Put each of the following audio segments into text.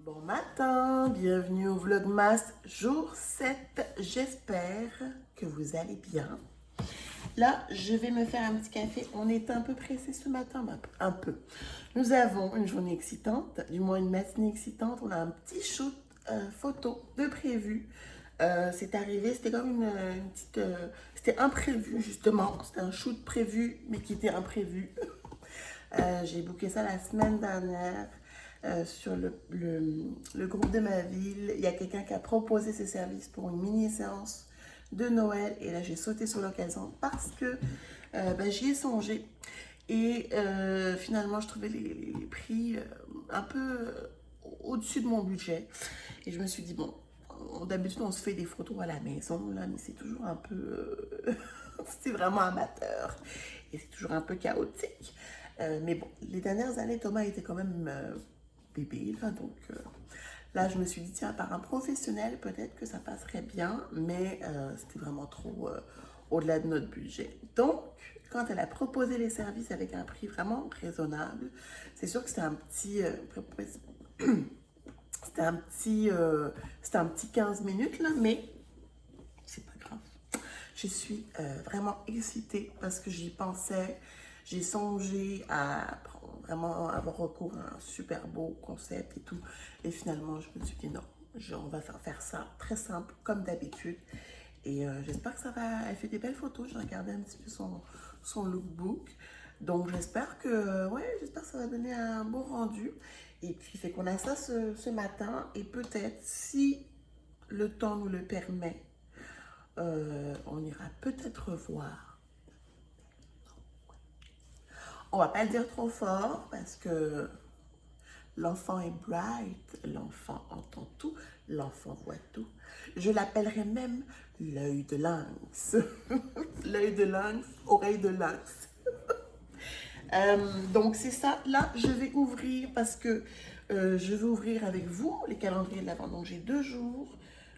Bon matin, bienvenue au Vlogmas jour 7. J'espère que vous allez bien. Là, je vais me faire un petit café. On est un peu pressé ce matin, un peu. Nous avons une journée excitante, du moins une matinée excitante. On a un petit shoot photo de prévu. C'est arrivé, c'était comme une petite... c'était imprévu justement. C'était un shoot prévu, mais qui était imprévu. J'ai booké ça la semaine dernière. Sur le groupe de ma ville, il y a quelqu'un qui a proposé ses services pour une mini-séance de Noël. Et là, j'ai sauté sur l'occasion parce que j'y ai songé. Et finalement, je trouvais les prix un peu au-dessus de mon budget. Et je me suis dit, bon, d'habitude, on se fait des photos à la maison, là, mais c'est toujours un peu... c'est vraiment amateur. Et c'est toujours un peu chaotique. Mais bon, les dernières années, Thomas était quand même bébé. Là, donc là, je me suis dit, tiens, par un professionnel, peut-être que ça passerait bien. Mais c'était vraiment trop au-delà de notre budget. Donc, quand elle a proposé les services avec un prix vraiment raisonnable, c'est sûr que c'était un petit... c'était un petit 15 minutes, là, mais c'est pas grave. Je suis vraiment excitée parce que j'y pensais. J'ai songé à vraiment avoir recours à un super beau concept et tout. Et finalement, je me suis dit non, on va faire ça très simple, comme d'habitude. Et j'espère que ça va... Elle fait des belles photos. J'ai regardé un petit peu son lookbook. Donc j'espère que, j'espère que ça va donner un beau rendu. Et puis, fait qu'on a ça ce matin. Et peut-être, si le temps nous le permet, on ira peut-être voir. On va pas le dire trop fort parce que l'enfant est bright, l'enfant entend tout, l'enfant voit tout. Je l'appellerai même l'œil de lynx. L'œil de lynx, oreille de lynx. Donc c'est ça. Là, je vais ouvrir parce que je vais ouvrir avec vous les calendriers de l'Avent. Donc j'ai 2 jours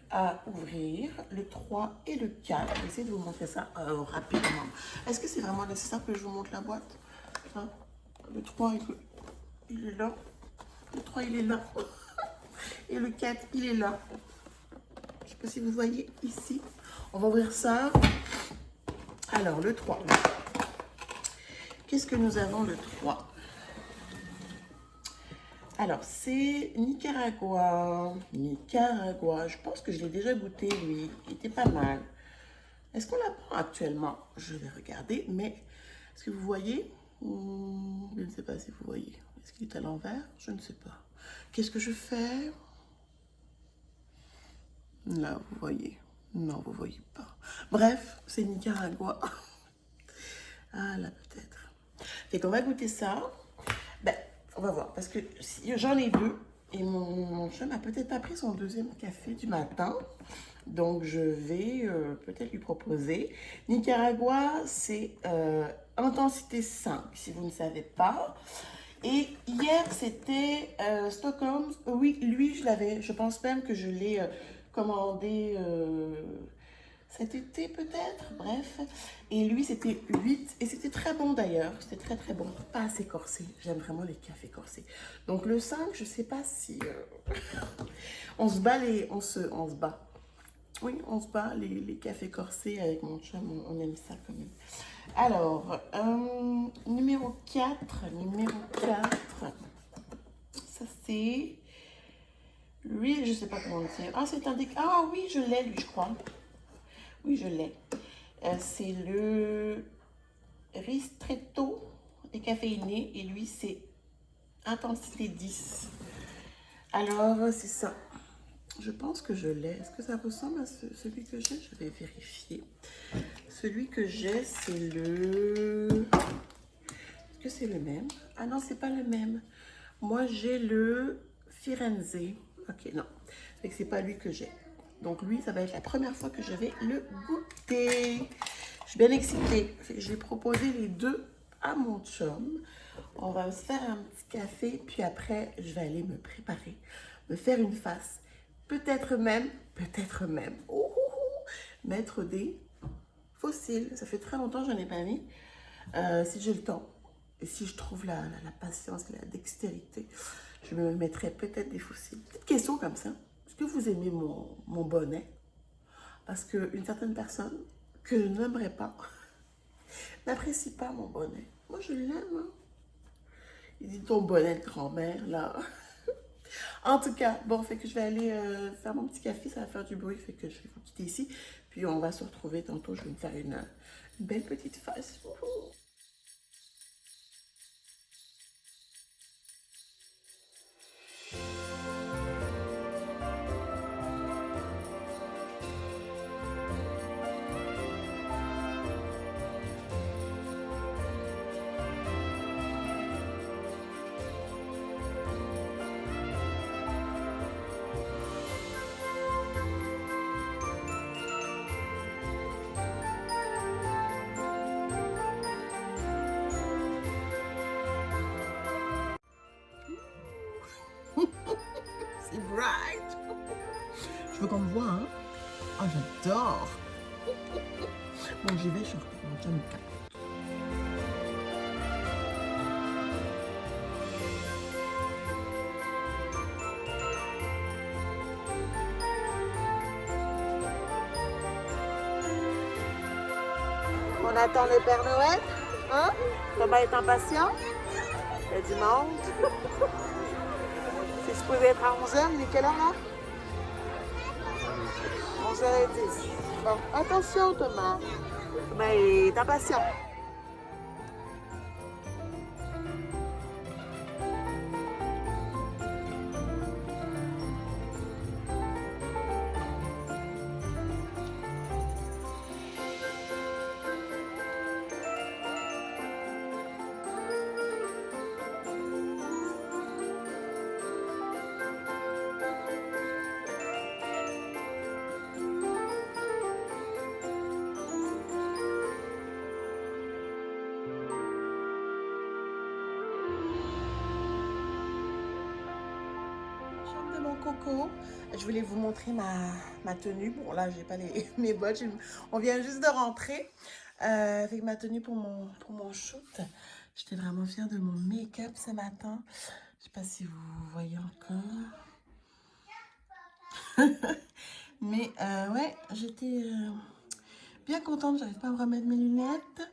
à ouvrir, le 3 et le 4. Je vais essayer de vous montrer ça rapidement. Est-ce que c'est vraiment nécessaire que je vous montre la boîte? Hein? Le 3, il est là. Le 3, il est là. Et le 4, il est là. Je ne sais pas si vous voyez ici. On va ouvrir ça. Alors, le 3. Qu'est-ce que nous avons le 3? Alors, c'est Nicaragua. Nicaragua. Je pense que je l'ai déjà goûté, lui. Il était pas mal. Est-ce qu'on l'apprend actuellement? Je vais regarder, mais est-ce que vous voyez? Je ne sais pas si vous voyez. Est-ce qu'il est à l'envers? Je ne sais pas. Qu'est-ce que je fais? Là, vous voyez. Non, vous voyez pas. Bref, c'est Nicaragua. Ah, là, peut-être. Fait qu'on va goûter ça. Ben, on va voir. Parce que j'en ai 2. Et mon chum a peut-être pas pris son 2e café du matin. Donc, je vais peut-être lui proposer. Nicaragua, c'est intensité 5, si vous ne savez pas. Et hier, c'était Stockholm. Oui, lui, je pense même que je l'ai commandé cet été peut-être. Bref. Et lui, c'était 8. Et c'était très bon d'ailleurs. C'était très très bon. Pas assez corsé. J'aime vraiment les cafés corsés. Donc le 5, je sais pas si... on se bat On se bat. Oui, on se bat les cafés corsés avec mon chum, on aime ça quand même. Alors, numéro 4, ça c'est... Lui, je sais pas comment dire. Ah, c'est un des... Ah oui, je l'ai, lui, je crois. Oui, je l'ai. C'est le Ristretto décaféiné et lui, c'est intensité 10. Alors, c'est ça. Je pense que je l'ai. Est-ce que ça ressemble à celui que j'ai? Je vais vérifier. Celui que j'ai, c'est le... Est-ce que c'est le même? Ah non, c'est pas le même. Moi, j'ai le Firenze. Ok, non. C'est pas lui que j'ai. Donc lui, ça va être la première fois que je vais le goûter. Je suis bien excitée. Je vais proposer les 2 à mon chum. On va se faire un petit café, puis après, je vais aller me préparer, me faire une face. Peut-être même, mettre des fossiles. Ça fait très longtemps que je n'en ai pas mis. Si j'ai le temps, et si je trouve la patience et la dextérité, Je me mettrai peut-être des fossiles. Petite question comme ça. Est-ce que vous aimez mon bonnet? Parce qu'une certaine personne que je n'aimerais pas n'apprécie pas mon bonnet. Moi, je l'aime. Hein. Il dit ton bonnet de grand-mère, là. En tout cas, bon, fait que je vais aller faire mon petit café. Ça va faire du bruit. Fait que je vais vous quitter ici. Puis on va se retrouver tantôt. Je vais me faire une belle petite face. C'est bright. Je veux qu'on me voit, hein. Oh, j'adore. Bon, j'y vais, je suis mon chum. On attend le Père Noël, hein? Thomas est impatient. Il y a du monde. C'est supposé être à 11h, il est quelle heure là? 11h10. Bon, attention Thomas. Thomas est impatient. Chambre de mon coco. Je voulais vous montrer ma tenue. Bon, là, j'ai pas mes bottes. On vient juste de rentrer avec ma tenue pour mon shoot. J'étais vraiment fière de mon make-up ce matin. Je sais pas si vous voyez encore. Mais ouais, j'étais bien contente. J'arrive pas à me remettre mes lunettes.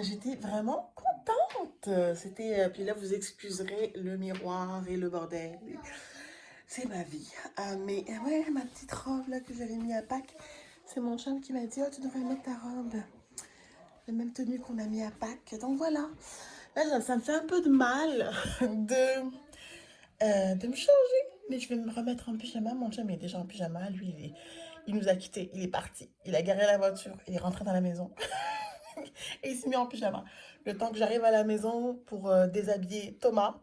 J'étais vraiment contente. C'était. Puis là, vous excuserez le miroir et le bordel. C'est ma vie. Mais ouais, ma petite robe là que j'avais mis à Pâques, c'est mon chum qui m'a dit oh, tu devrais mettre ta robe. La même tenue qu'on a mis à Pâques. Donc voilà. Là, ça me fait un peu de mal de me changer. Mais je vais me remettre en pyjama. Mon chum est déjà en pyjama. Lui, il nous a quittés. Il est parti. Il a garé la voiture. Il est rentré dans la maison. Et il s'est mis en pyjama. Le temps que j'arrive à la maison pour déshabiller Thomas,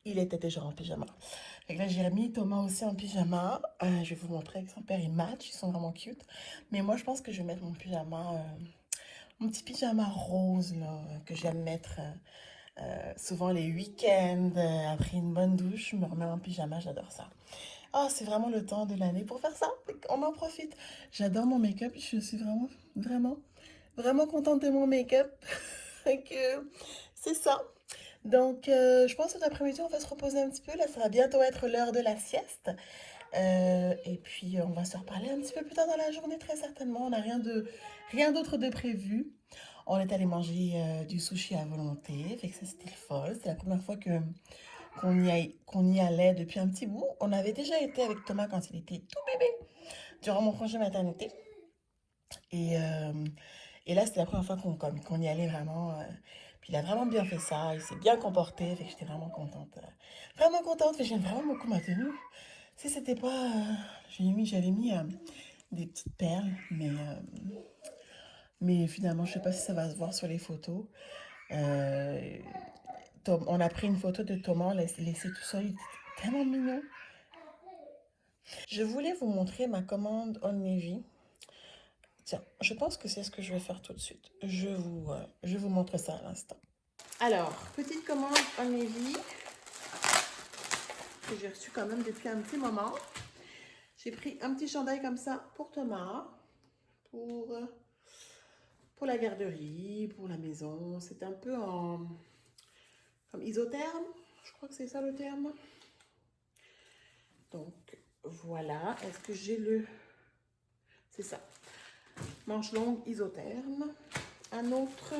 il était déjà en pyjama. Et là, j'ai remis Thomas aussi en pyjama. Je vais vous montrer que son père, il match. Ils sont vraiment cute. Mais moi, je pense que je vais mettre mon pyjama, mon petit pyjama rose, là, que j'aime mettre souvent les week-ends. Après une bonne douche, je me remets en pyjama. J'adore ça. Oh, c'est vraiment le temps de l'année pour faire ça. On en profite. J'adore mon make-up. Je suis vraiment contente de mon make-up. C'est ça. Donc, je pense que cet après-midi, on va se reposer un petit peu. Là, ça va bientôt être l'heure de la sieste. Et puis, on va se reparler un petit peu plus tard dans la journée, très certainement. On n'a rien d'autre de prévu. On est allé manger du sushi à volonté. Fait que ça, c'était le fun. C'était la première fois qu'on y allait depuis un petit bout. On avait déjà été avec Thomas quand il était tout bébé, durant mon congé maternité. Et, euh, et là, c'était la première fois qu'on y allait vraiment. Puis il a vraiment bien fait ça, il s'est bien comporté, fait que j'étais vraiment contente. Vraiment contente, fait que j'aime vraiment beaucoup ma tenue. Si c'était pas. J'avais mis des petites perles, mais finalement, je sais pas si ça va se voir sur les photos. Euh, on a pris une photo de Thomas, on l'a laissé tout seul, il était tellement mignon. Je voulais vous montrer ma commande On Navy. Tiens, je pense que c'est ce que je vais faire tout de suite. Je vous montre ça à l'instant. Alors, petite commande On Navy que j'ai reçue quand même depuis un petit moment. J'ai pris un petit chandail comme ça pour Thomas, pour la garderie, pour la maison. C'est un peu comme isotherme. Je crois que c'est ça le terme. Donc, voilà. Est-ce que j'ai le... C'est ça. Manche longue isotherme. Un autre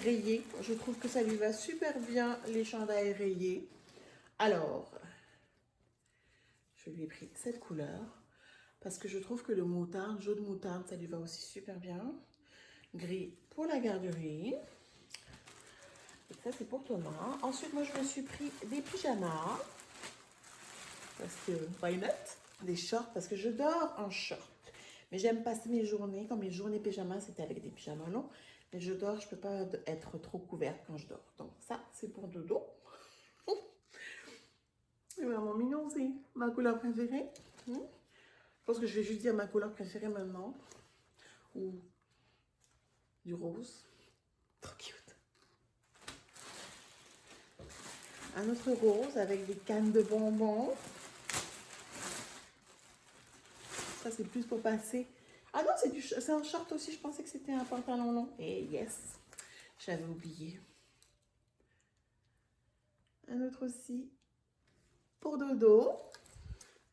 rayé. Je trouve que ça lui va super bien, les chandails rayés. Alors, je lui ai pris cette couleur parce que je trouve que le moutarde, jaune moutarde, ça lui va aussi super bien. Gris pour la garderie. Et ça, c'est pour Thomas. Ensuite, moi, je me suis pris des pyjamas. Parce que, why not? Des shorts, parce que je dors en short. Mais j'aime passer mes journées, comme mes journées pyjamas, c'était avec des pyjamas longs. Mais je dors, je ne peux pas être trop couverte quand je dors. Donc ça, c'est pour dodo. C'est vraiment mignon aussi. Ma couleur préférée. Je pense que je vais juste dire ma couleur préférée maintenant. Ou du rose. Trop cute. Un autre rose avec des cannes de bonbons. Ça, c'est plus pour passer. Ah non, c'est un short aussi. Je pensais que c'était un pantalon long. Et yes, j'avais oublié. Un autre aussi pour dodo.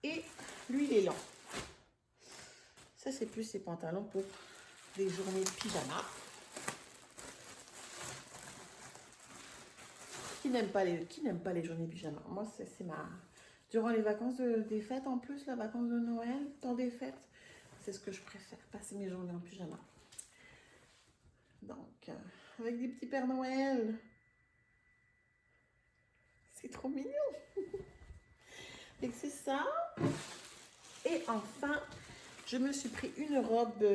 Et lui, il est long. Ça, c'est plus ces pantalons pour des journées de pyjama. Qui n'aime pas les journées de pyjama? Moi, c'est ma... Durant les vacances des fêtes, en plus, la vacances de Noël, temps des fêtes, c'est ce que je préfère, passer mes journées en pyjama. Donc, avec des petits Pères Noël. C'est trop mignon. Et c'est ça. Et enfin, je me suis pris une robe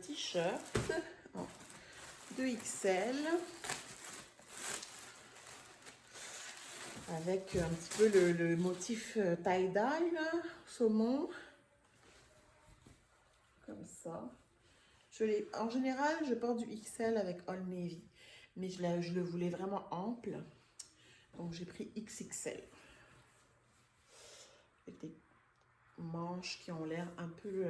t-shirt de XL. Avec un petit peu le motif tie-dye, saumon. Comme ça. En général, je porte du XL avec All Navy. Mais je le voulais vraiment ample. Donc, j'ai pris XXL. Avec des manches qui ont l'air un peu...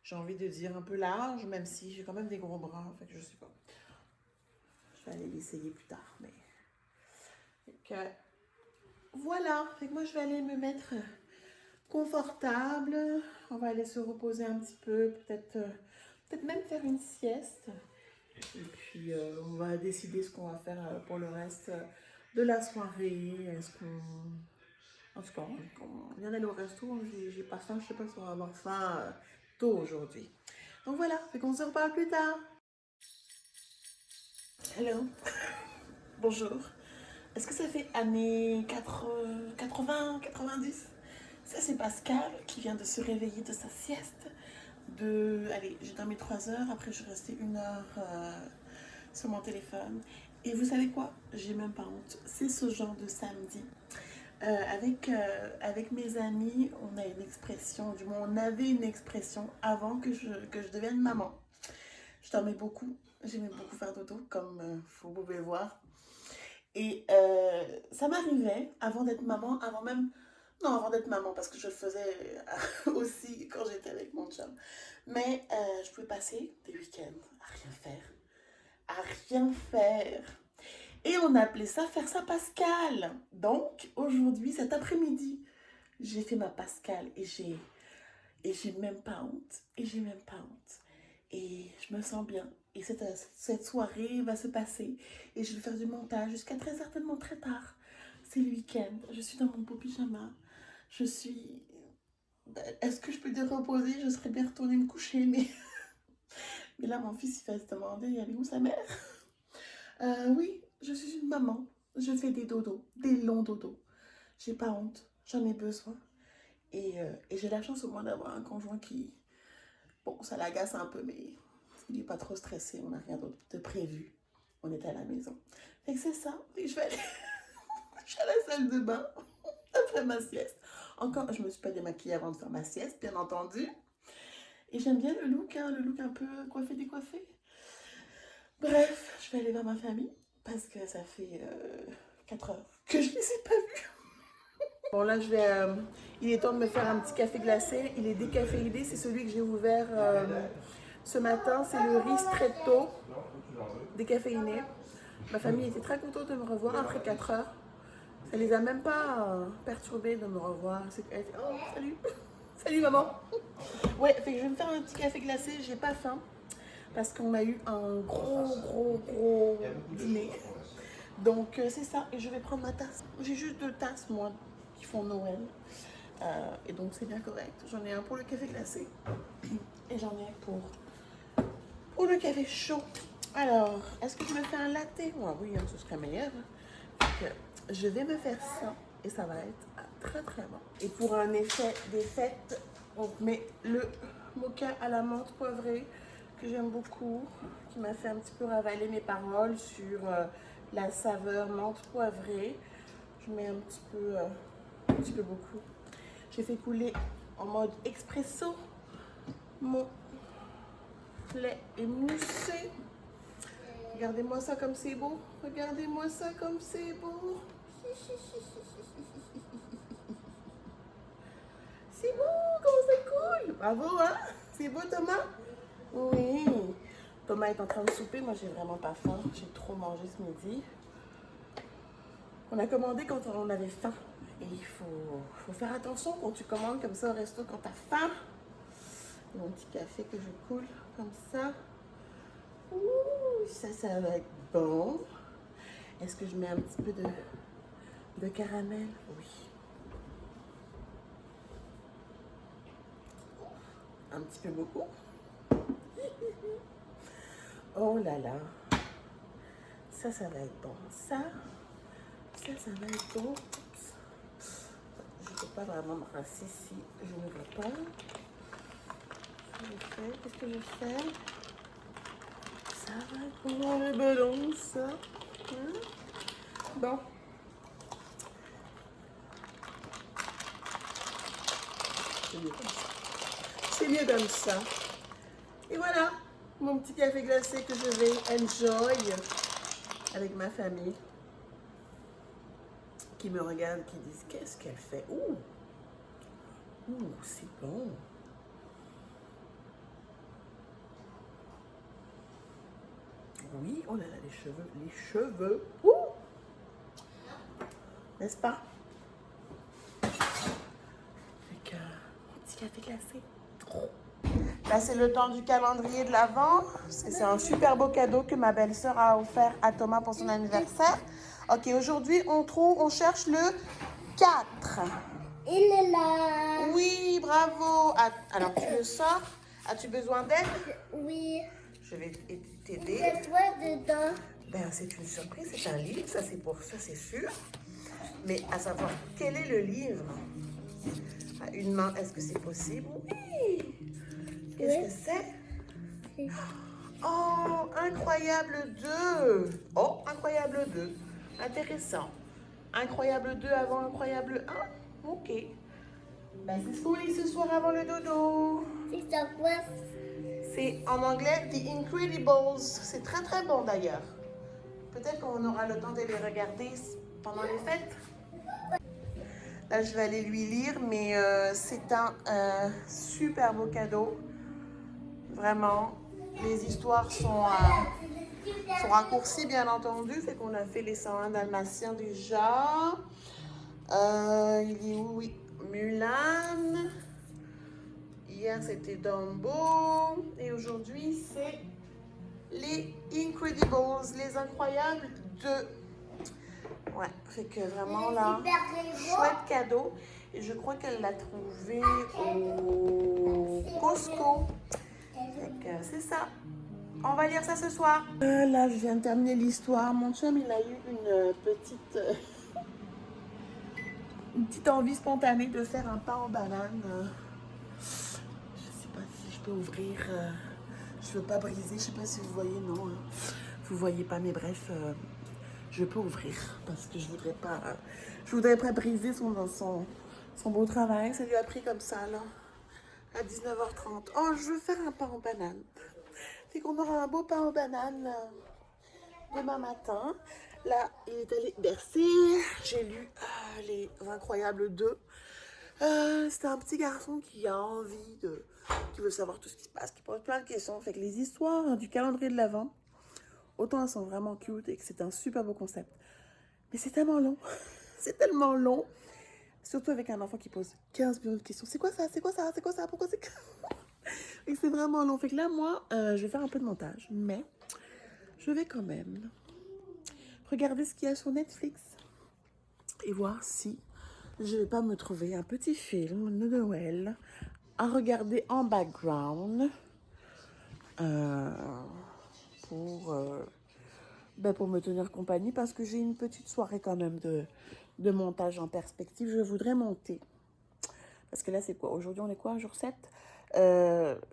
j'ai envie de dire un peu large, même si j'ai quand même des gros bras. En fait, je sais pas. Je vais aller l'essayer plus tard. Mais... Donc, voilà. Fait que moi, je vais aller me mettre confortable. On va aller se reposer un petit peu. Peut-être même faire une sieste. Et puis, on va décider ce qu'on va faire pour le reste de la soirée. Est-ce qu'on... En tout cas, on vient d'aller au resto. J'ai pas faim. Je sais pas si on va avoir faim tôt aujourd'hui. Donc voilà. Fait qu'on se reparle plus tard. Hello. Bonjour. Est-ce que ça fait années 80, 90? Ça, c'est Pascal qui vient de se réveiller de sa sieste. Allez, j'ai dormi 3 heures, après je suis restée 1 heure sur mon téléphone. Et vous savez quoi? J'ai même pas honte. C'est ce genre de samedi. Avec mes amis, on a une expression, du moins on avait une expression avant que je devienne maman. Je dormais beaucoup, j'aimais beaucoup faire dodo, comme vous pouvez voir. Et ça m'arrivait avant d'être maman, avant d'être maman, parce que je le faisais aussi quand j'étais avec mon chum. Mais je pouvais passer des week-ends à rien faire. À rien faire. Et on appelait ça faire sa Pascal. Donc, aujourd'hui, cet après-midi, j'ai fait ma Pascal et j'ai même pas honte. Et j'ai même pas honte. Et je me sens bien. Et cette soirée va se passer. Et je vais faire du montage jusqu'à très certainement très tard. C'est le week-end. Je suis dans mon beau pyjama. Je suis... Est-ce que je peux dire reposer? Je serais bien retournée me coucher, mais... mais là, mon fils, il va se demander, elle est où sa mère? Oui, je suis une maman. Je fais des dodos, des longs dodos. J'ai pas honte. J'en ai besoin. Et j'ai la chance au moins d'avoir un conjoint qui... Bon, ça l'agace un peu, mais il n'est pas trop stressé. On n'a rien d'autre de prévu. On est à la maison. Fait que c'est ça. Et je vais aller... je suis à la salle de bain après ma sieste. Encore, je me suis pas démaquillée avant de faire ma sieste, bien entendu. Et j'aime bien le look un peu coiffé, décoiffé. Bref, je vais aller voir ma famille parce que ça fait 4 heures que je ne les ai pas vus. Bon, là, il est temps de me faire un petit café glacé. Il est décaféiné. C'est celui que j'ai ouvert ce matin. C'est le ristretto décaféiné. Ma famille était très contente de me revoir après 4 heures. Ça les a même pas perturbés de me revoir. Elle fait, oh, salut, salut maman. Ouais, fait que je vais me faire un petit café glacé. J'ai pas faim parce qu'on a eu un gros dîner. Donc c'est ça. Et je vais prendre ma tasse. J'ai juste 2 tasses moi qui font Noël. Et donc c'est bien correct. J'en ai un pour le café glacé et j'en ai un pour le café chaud. Alors, est-ce que je me fais un latte? Ouais, oui, hein, ce serait meilleur. Donc, je vais me faire ça et ça va être très bon. Et pour un effet des fêtes, on met le mocha à la menthe poivrée que j'aime beaucoup, qui m'a fait un petit peu ravaler mes paroles sur la saveur menthe poivrée. Je mets un petit peu beaucoup. J'ai fait couler en mode expresso mon lait émoussé. Regardez-moi ça comme c'est beau. Regardez-moi ça comme c'est beau. C'est beau, comment c'est cool. Bravo, hein? C'est beau, Thomas? Oui. Thomas est en train de souper. Moi, j'ai vraiment pas faim. J'ai trop mangé ce midi. On a commandé quand on avait faim. Et il faut faire attention quand tu commandes comme ça au resto quand t'as faim. Mon petit café que je coule comme ça. Ouh, ça va être bon. Est-ce que je mets un petit peu de caramel? Oui. Un petit peu beaucoup. Oh là là. Ça va être bon. Ça va être bon. Je ne peux pas vraiment me rincer si je ne veux pas. Qu'est-ce que je fais? Ça va être bon le ballon, ça. Hein? Bon. C'est mieux comme ça. C'est mieux comme ça. Et voilà, mon petit café glacé que je vais enjoy avec ma famille. Qui me regardent, qui disent qu'est-ce qu'elle fait? Ouh, c'est bon. Oui, oh là là, les cheveux. Ouh, n'est-ce pas? Avec mon petit café glacé. Trop. Là, c'est le temps du calendrier de l'Avent. C'est un super beau cadeau que ma belle-sœur a offert à Thomas pour son anniversaire. Ok, aujourd'hui, on cherche le 4. Il est là. Oui, bravo. Alors, tu le sors. As-tu besoin d'aide? Oui. Je vais t'aider. C'est toi dedans. Ben, c'est une surprise, c'est un livre, ça c'est pour ça, c'est sûr. Mais à savoir, quel est le livre? À une main, est-ce que c'est possible? Oui. Qu'est-ce que c'est? Oh, Incroyable 2. Oh, Incroyable 2. Intéressant. Incroyable 2 avant Incroyable 1? Ok. Ben, c'est ce qu'on lit ce soir avant le dodo. C'est ça quoi? C'est en anglais The Incredibles. C'est très bon d'ailleurs. Peut-être qu'on aura le temps de les regarder pendant les fêtes. Là, je vais aller lui lire, mais c'est un super beau cadeau. Vraiment. Les histoires sont raccourcies, bien entendu. Fait qu'on a fait les 101 Dalmatiens déjà. Il est où? Oui. Mulan. Hier, c'était Dumbo. Et aujourd'hui, c'est les Incredibles, les Incroyables 2. Ouais, fait que vraiment là, chouette cadeau. Et je crois qu'elle l'a trouvé au Costco. Fait que c'est ça. On va lire ça ce soir. Là, je viens de terminer l'histoire. Mon chum, il a eu une petite envie spontanée de faire un pain aux bananes. Je sais pas si je peux ouvrir. Je veux pas briser. Je sais pas si vous voyez, non. Vous voyez pas, mais bref, je peux ouvrir parce que je voudrais pas briser son beau travail. Ça lui a pris comme ça là, à 19h30. Oh, je veux faire un pain aux bananes. C'est qu'on aura un beau pain aux bananes demain matin. Là, il est allé bercer. J'ai lu les Incroyables 2. C'est un petit garçon qui a envie qui veut savoir tout ce qui se passe, qui pose plein de questions. Fait que les histoires du calendrier de l'Avent, autant elles sont vraiment cute et que c'est un super beau concept. Mais c'est tellement long. C'est tellement long. Surtout avec un enfant qui pose 15 millions de questions. C'est quoi ça? C'est quoi ça? C'est quoi ça? Pourquoi c'est... Et c'est vraiment long. Fait que là, moi, je vais faire un peu de montage. Mais je vais quand même regarder ce qu'il y a sur Netflix. Et voir si je vais pas me trouver un petit film de Noël à regarder en background. Pour, pour me tenir compagnie parce que j'ai une petite soirée quand même de montage en perspective. Je voudrais monter. Parce que là, c'est quoi? Aujourd'hui, on est quoi? Jour 7.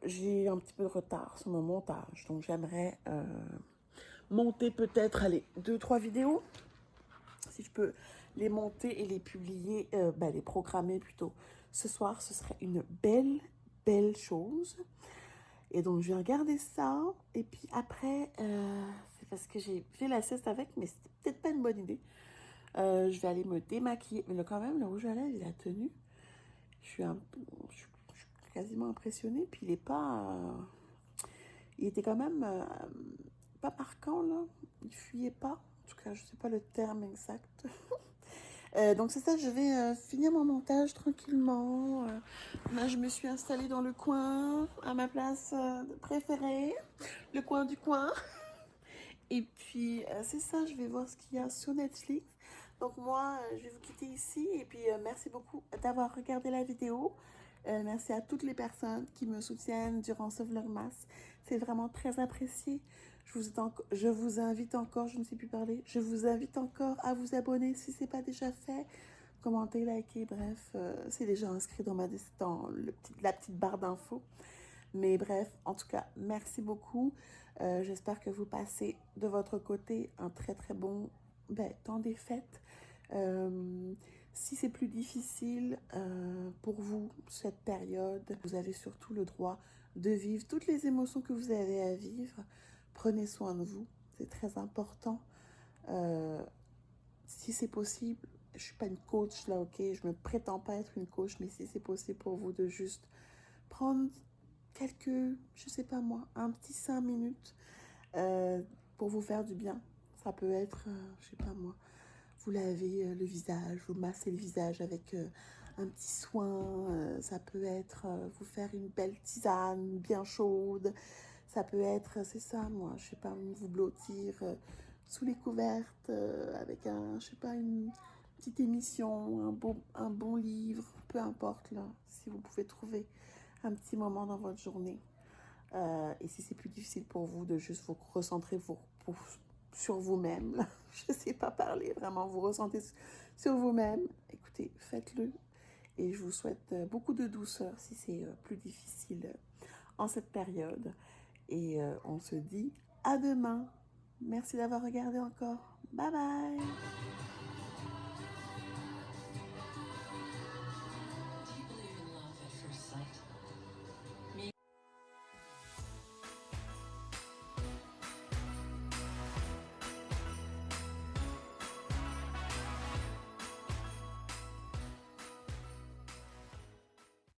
J'ai un petit peu de retard sur mon montage. Donc, j'aimerais monter peut-être, allez, 2-3 vidéos. Si je peux les monter et les publier, les programmer plutôt. Ce soir, ce serait une belle chose. Et donc, je vais regarder ça. Et puis après, c'est parce que j'ai fait la sieste avec, mais c'était peut-être pas une bonne idée. Je vais aller me démaquiller. Mais là, quand même, le rouge à lèvres, il a tenu. Je suis quasiment impressionnée. Puis, il est pas... il était quand même pas marquant, là. Il fuyait pas. En tout cas, je sais pas le terme exact. Donc c'est ça, je vais finir mon montage tranquillement. Là, je me suis installée dans le coin, à ma place préférée, le coin du coin. Et puis, c'est ça, je vais voir ce qu'il y a sur Netflix. Donc moi, je vais vous quitter ici. Et puis, merci beaucoup d'avoir regardé la vidéo. Merci à toutes les personnes qui me soutiennent durant ce vlogmas. C'est vraiment très apprécié. Je vous invite encore, je ne sais plus parler, je vous invite encore à vous abonner si ce n'est pas déjà fait. Commentez, likez, bref, c'est déjà inscrit dans la petite barre d'infos. Mais bref, en tout cas, merci beaucoup. J'espère que vous passez de votre côté un très bon temps des fêtes. Si c'est plus difficile pour vous, cette période, vous avez surtout le droit de vivre toutes les émotions que vous avez à vivre. Prenez soin de vous, c'est très important. Si c'est possible, je ne suis pas une coach là, ok? Je ne me prétends pas être une coach, mais si c'est possible pour vous de juste prendre je sais pas moi, un petit 5 minutes pour vous faire du bien. Ça peut être, je sais pas moi, vous lavez le visage, vous massez le visage avec un petit soin. Ça peut être vous faire une belle tisane bien chaude. Ça peut être, c'est ça moi, je sais pas, vous blottir sous les couvertes avec je sais pas, une petite émission, un bon livre, peu importe là, si vous pouvez trouver un petit moment dans votre journée. Et si c'est plus difficile pour vous de juste vous recentrer sur vous-même, je ne sais pas parler, vraiment, vous ressentez sur vous-même, écoutez, faites-le. Et je vous souhaite beaucoup de douceur si c'est plus difficile en cette période. Et on se dit à demain. Merci d'avoir regardé encore. Bye bye.